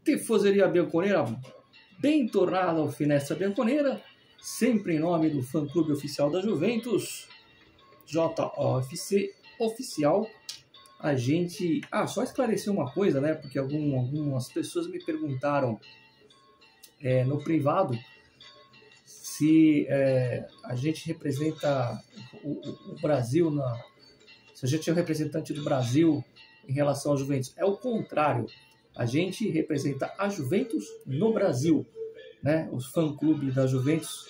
Tifoseria Bianconera, bem tornada ao Finestra Bianconera, sempre em nome do fã-clube oficial da Juventus, JOFC Oficial. A gente... só esclarecer uma coisa, né? Porque algumas pessoas me perguntaram no privado se a gente representa o Brasil, se a gente é o representante do Brasil em relação à Juventus. É o contrário. A gente representa a Juventus no Brasil, né? O fã-clube da Juventus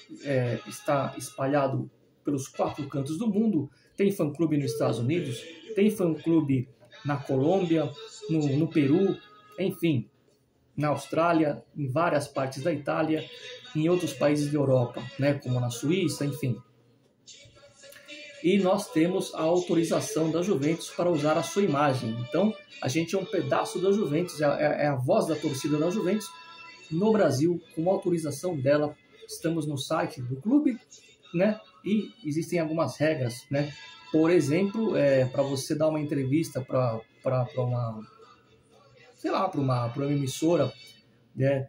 está espalhado pelos 4 cantos do mundo. Tem fã-clube nos Estados Unidos, tem fã-clube na Colômbia, no Peru, enfim, na Austrália, em várias partes da Itália, em outros países da Europa, né? Como na Suíça, enfim. E nós temos a autorização da Juventus para usar a sua imagem. Então, a gente é um pedaço da Juventus, é a voz da torcida da Juventus no Brasil, com autorização dela. Estamos no site do clube, né? E existem algumas regras, né? Por exemplo, para você dar uma entrevista para uma emissora, né?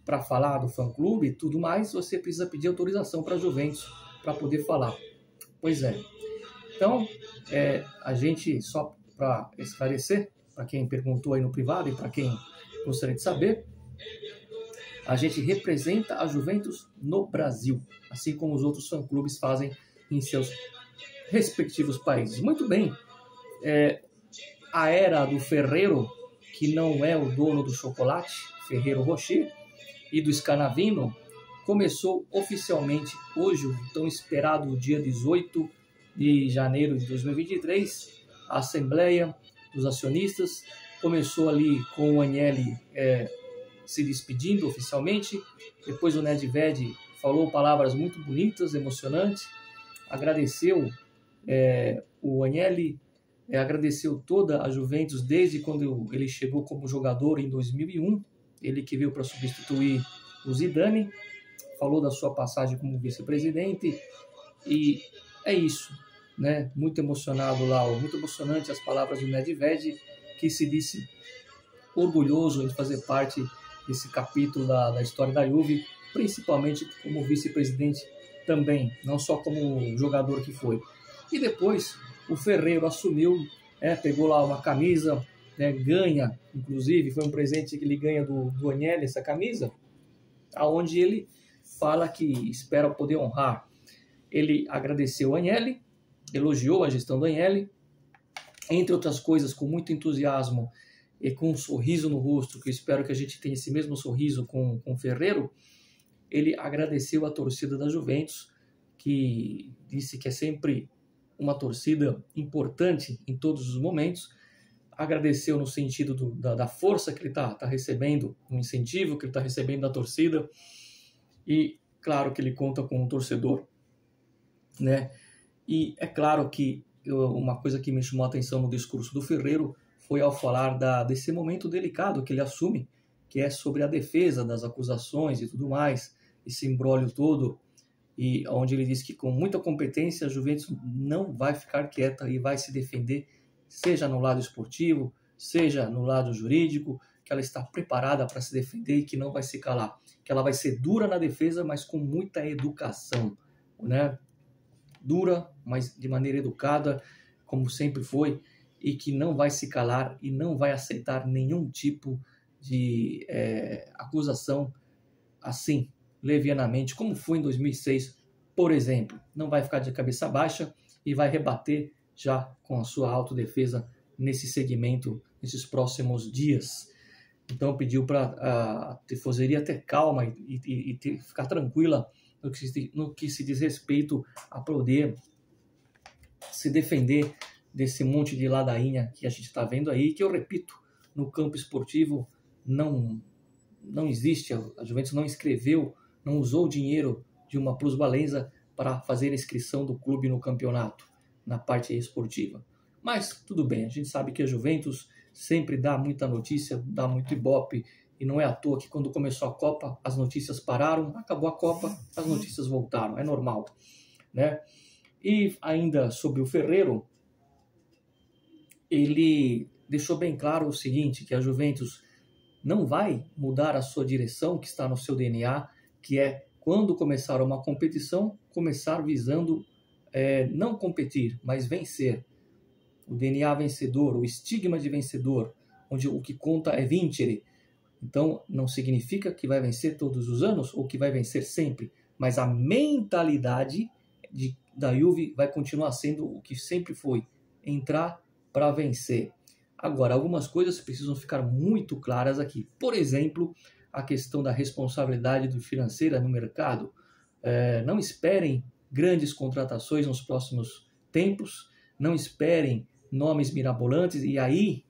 Para falar do fã-clube e tudo mais, você precisa pedir autorização para a Juventus para poder falar. Pois é. Então, a gente, só para esclarecer, para quem perguntou aí no privado e para quem gostaria de saber, a gente representa a Juventus no Brasil, assim como os outros fã-clubes fazem em seus respectivos países. Muito bem. A era do Ferrero, que não é o dono do chocolate, Ferrero Rocher, e do Scanavino, começou oficialmente hoje, o tão esperado dia 18 de janeiro de 2023, a Assembleia dos Acionistas. Começou ali com o Agnelli se despedindo oficialmente, depois o Nedved falou palavras muito bonitas, emocionantes, agradeceu o Agnelli, agradeceu toda a Juventus desde quando ele chegou como jogador em 2001, ele que veio para substituir o Zidane, falou da sua passagem como vice-presidente, e é isso, né? Muito emocionado lá, muito emocionante as palavras do Nedved, que se disse orgulhoso de fazer parte desse capítulo da história da Juve, principalmente como vice-presidente também, não só como jogador que foi. E depois o Ferrero assumiu, pegou lá uma camisa, ganha, inclusive foi um presente que ele ganha do Agnelli, essa camisa, aonde ele fala que espera poder honrar. Ele agradeceu o Agnelli, elogiou a gestão do Agnelli, entre outras coisas, com muito entusiasmo e com um sorriso no rosto, que eu espero que a gente tenha esse mesmo sorriso com o Ferrero. Ele agradeceu a torcida da Juventus, que disse que é sempre uma torcida importante em todos os momentos. Agradeceu no sentido da força que ele está recebendo, um incentivo que ele está recebendo da torcida. E claro que ele conta com um torcedor, né? E é claro que uma coisa que me chamou a atenção no discurso do Ferrero foi ao falar desse momento delicado que ele assume, que é sobre a defesa das acusações e tudo mais, esse imbróglio todo, e onde ele diz que com muita competência a Juventus não vai ficar quieta e vai se defender, seja no lado esportivo, seja no lado jurídico, que ela está preparada para se defender e que não vai se calar, que ela vai ser dura na defesa, mas com muita educação, né? Dura, mas de maneira educada, como sempre foi, e que não vai se calar e não vai aceitar nenhum tipo de acusação assim, levianamente, como foi em 2006, por exemplo. Não vai ficar de cabeça baixa e vai rebater já com a sua autodefesa nesse segmento, nesses próximos dias. Então pediu para a tifoseria ter calma e ficar tranquila no que se diz respeito a poder se defender desse monte de ladainha que a gente está vendo aí, que eu repito, no campo esportivo não existe, a Juventus não escreveu, não usou o dinheiro de uma plusvalência para fazer a inscrição do clube no campeonato, na parte esportiva. Mas tudo bem, a gente sabe que a Juventus sempre dá muita notícia, dá muito ibope, e não é à toa que quando começou a Copa, as notícias pararam, acabou a Copa, as notícias voltaram, é normal, né? E ainda sobre o Ferrero, ele deixou bem claro o seguinte, que a Juventus não vai mudar a sua direção, que está no seu DNA, que é, quando começar uma competição, começar visando não competir, mas vencer. O DNA vencedor, o estigma de vencedor, onde o que conta é vincere. Então, não significa que vai vencer todos os anos ou que vai vencer sempre, mas a mentalidade da Juve vai continuar sendo o que sempre foi, entrar para vencer. Agora, algumas coisas precisam ficar muito claras aqui. Por exemplo, a questão da responsabilidade financeira no mercado. Não esperem grandes contratações nos próximos tempos, não esperem nomes mirabolantes, e aí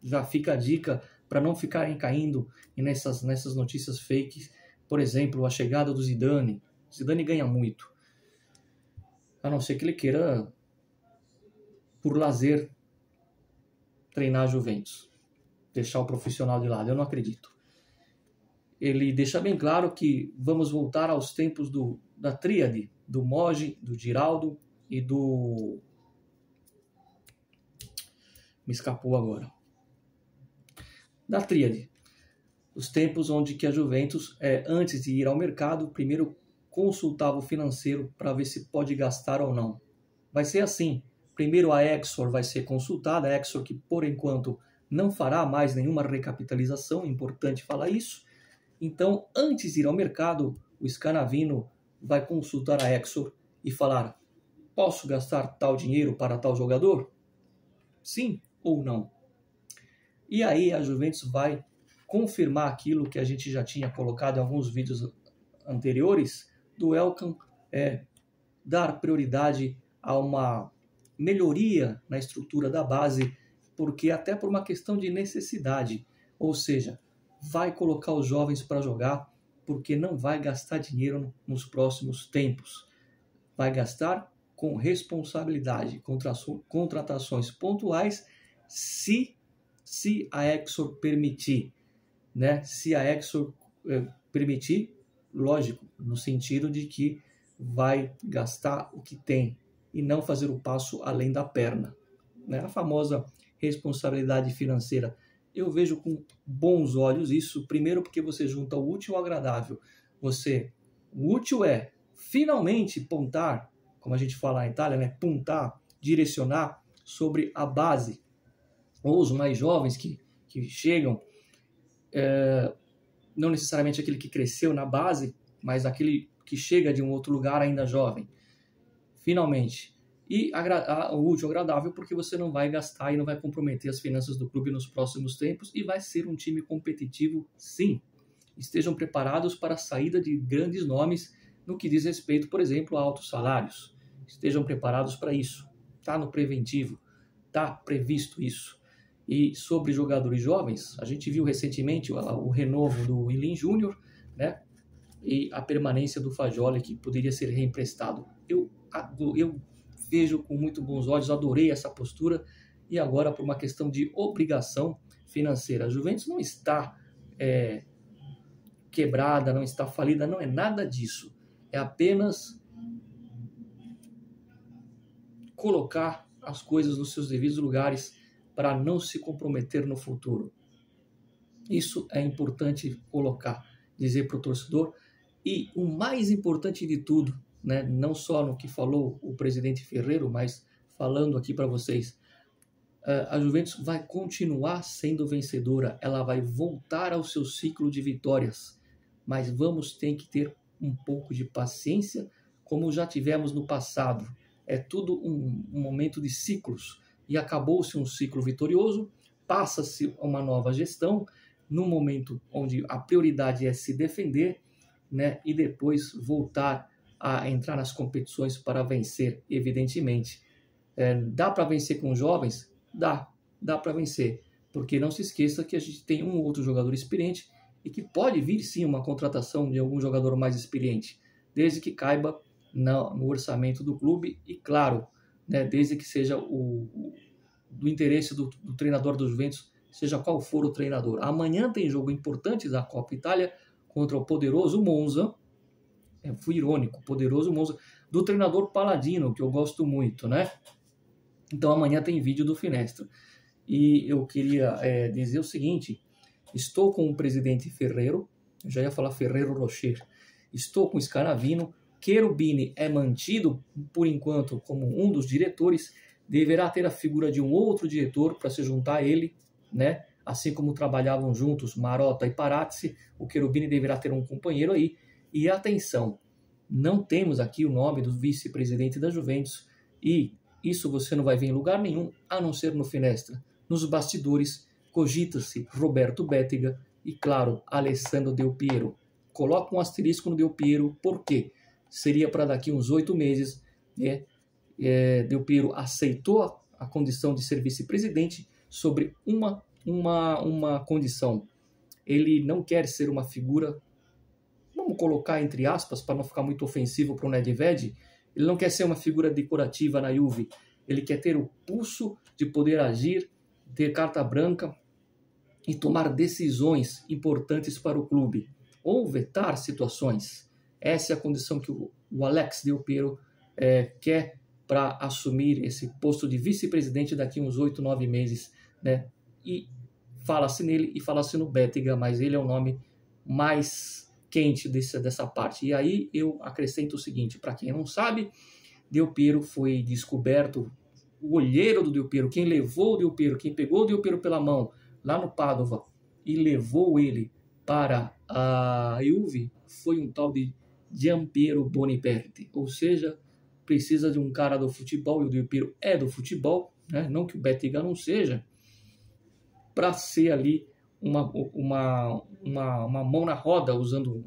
já fica a dica para não ficarem caindo nessas notícias fakes. Por exemplo, a chegada do Zidane. Zidane ganha muito, a não ser que ele queira, por lazer, treinar a Juventus, deixar o profissional de lado. Eu não acredito. Ele deixa bem claro que vamos voltar aos tempos da tríade, do Moggi, do Giraldo e do... Me escapou agora. Da tríade. Os tempos onde que a Juventus, antes de ir ao mercado, primeiro consultava o financeiro para ver se pode gastar ou não. Vai ser assim. Primeiro a Exor vai ser consultada, a Exor que por enquanto não fará mais nenhuma recapitalização, é importante falar isso. Então, antes de ir ao mercado, o Scanavino vai consultar a Exor e falar: posso gastar tal dinheiro para tal jogador? Sim ou não? E aí a Juventus vai confirmar aquilo que a gente já tinha colocado em alguns vídeos anteriores, do Elkan dar prioridade a uma melhoria na estrutura da base, porque até por uma questão de necessidade, ou seja, vai colocar os jovens para jogar, porque não vai gastar dinheiro nos próximos tempos. Vai gastar com responsabilidade, contratações pontuais, se a Exor permitir, né? Se a Exor permitir, lógico, no sentido de que vai gastar o que tem e não fazer o passo além da perna, né? A famosa responsabilidade financeira. Eu vejo com bons olhos isso, primeiro porque você junta o útil ao agradável. O útil é finalmente pontar, como a gente fala na Itália, né? Puntar, direcionar sobre a base. Ou os mais jovens que chegam, não necessariamente aquele que cresceu na base, mas aquele que chega de um outro lugar ainda jovem. Finalmente. E o útil agradável, porque você não vai gastar e não vai comprometer as finanças do clube nos próximos tempos, e vai ser um time competitivo, sim. Estejam preparados para a saída de grandes nomes no que diz respeito, por exemplo, a altos salários. Estejam preparados para isso. Está no preventivo, está previsto isso. E sobre jogadores jovens, a gente viu recentemente o renovo do Ilin Júnior, né? E a permanência do Fagioli, que poderia ser reemprestado. Eu vejo com muito bons olhos, adorei essa postura, e agora por uma questão de obrigação financeira. A Juventus não está quebrada, não está falida, não é nada disso. É apenas colocar as coisas nos seus devidos lugares para não se comprometer no futuro. Isso é importante colocar, dizer para o torcedor. E o mais importante de tudo, né, não só no que falou o presidente Ferreiro, mas falando aqui para vocês, a Juventus vai continuar sendo vencedora, ela vai voltar ao seu ciclo de vitórias, mas vamos ter que ter um pouco de paciência, como já tivemos no passado. É tudo um momento de ciclos, e acabou-se um ciclo vitorioso, passa-se uma nova gestão, no momento onde a prioridade é se defender, né, e depois voltar a entrar nas competições para vencer, evidentemente. Dá para vencer com jovens? Dá para vencer, porque não se esqueça que a gente tem um outro jogador experiente e que pode vir sim uma contratação de algum jogador mais experiente, desde que caiba no orçamento do clube e, claro, né, desde que seja do interesse do treinador do Juventus, seja qual for o treinador. Amanhã tem jogo importante da Copa Itália contra o poderoso Monza. Fui irônico, poderoso Monza, do treinador Paladino, que eu gosto muito, né? Então amanhã tem vídeo do Finestra. E eu queria dizer o seguinte, estou com o presidente Ferrero, eu já ia falar Ferrero Rocher, estou com o Scanavino, Cherubini é mantido, por enquanto, como um dos diretores, deverá ter a figura de um outro diretor para se juntar a ele, né? Assim como trabalhavam juntos Marotta e Parazzi, o Cherubini deverá ter um companheiro aí. E atenção, não temos aqui o nome do vice-presidente da Juventus, e isso você não vai ver em lugar nenhum, a não ser no Finestra. Nos bastidores, cogita-se Roberto Bétega e, claro, Alessandro Del Piero. Coloca um asterisco no Del Piero, por quê? Seria para daqui uns 8 meses, né? Del Piero aceitou a condição de ser vice-presidente sobre uma condição. Ele não quer ser uma figura, vamos colocar entre aspas, para não ficar muito ofensivo para o Nedved, ele não quer ser uma figura decorativa na Juve, ele quer ter o pulso de poder agir, ter carta branca e tomar decisões importantes para o clube, ou vetar situações. Essa é a condição que o Alex Del Piero quer para assumir esse posto de vice-presidente daqui uns 8, 9 meses, né? E fala-se nele e fala-se no Bétega, mas ele é o nome mais quente dessa parte. E aí eu acrescento o seguinte, para quem não sabe, Del Piero foi descoberto, o olheiro do Del Piero, quem levou o Del Piero, quem pegou o Del Piero pela mão lá no Padova e levou ele para a Juve, foi um tal de Giampiero Boniperti, ou seja, precisa de um cara do futebol, e o Del Piero é do futebol, né? Não que o Bétega não seja, para ser ali uma mão na roda, usando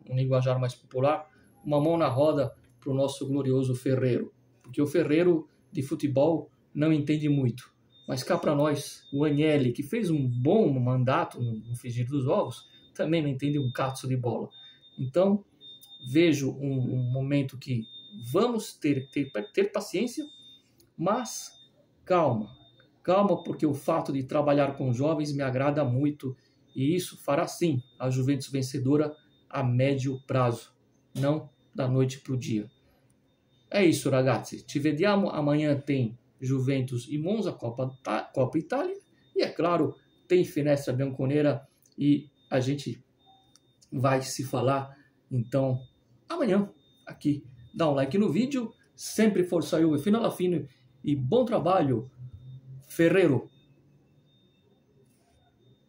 um linguajar mais popular, uma mão na roda para o nosso glorioso Ferrero. Porque o Ferrero de futebol não entende muito. Mas cá para nós, o Agnelli, que fez um bom mandato no frigir dos ovos, também não entende um cacho de bola. Então, vejo um momento que vamos ter paciência, mas calma, porque o fato de trabalhar com jovens me agrada muito e isso fará sim a Juventus vencedora a médio prazo, não da noite para o dia. É isso, ragazzi. Ci vediamo. Amanhã tem Juventus e Monza, Copa Itália. E, é claro, tem Finestra Bianconera e a gente vai se falar, então, amanhã aqui. Dá um like no vídeo. Sempre força Juve fino alla fine e bom trabalho, Ferrero.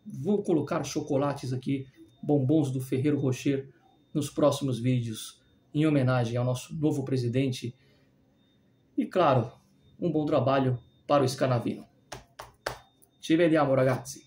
Vou colocar chocolates aqui, bombons do Ferrero Rocher, nos próximos vídeos, em homenagem ao nosso novo presidente. E, claro, um bom trabalho para o Scanavino. Ci vediamo, ragazzi.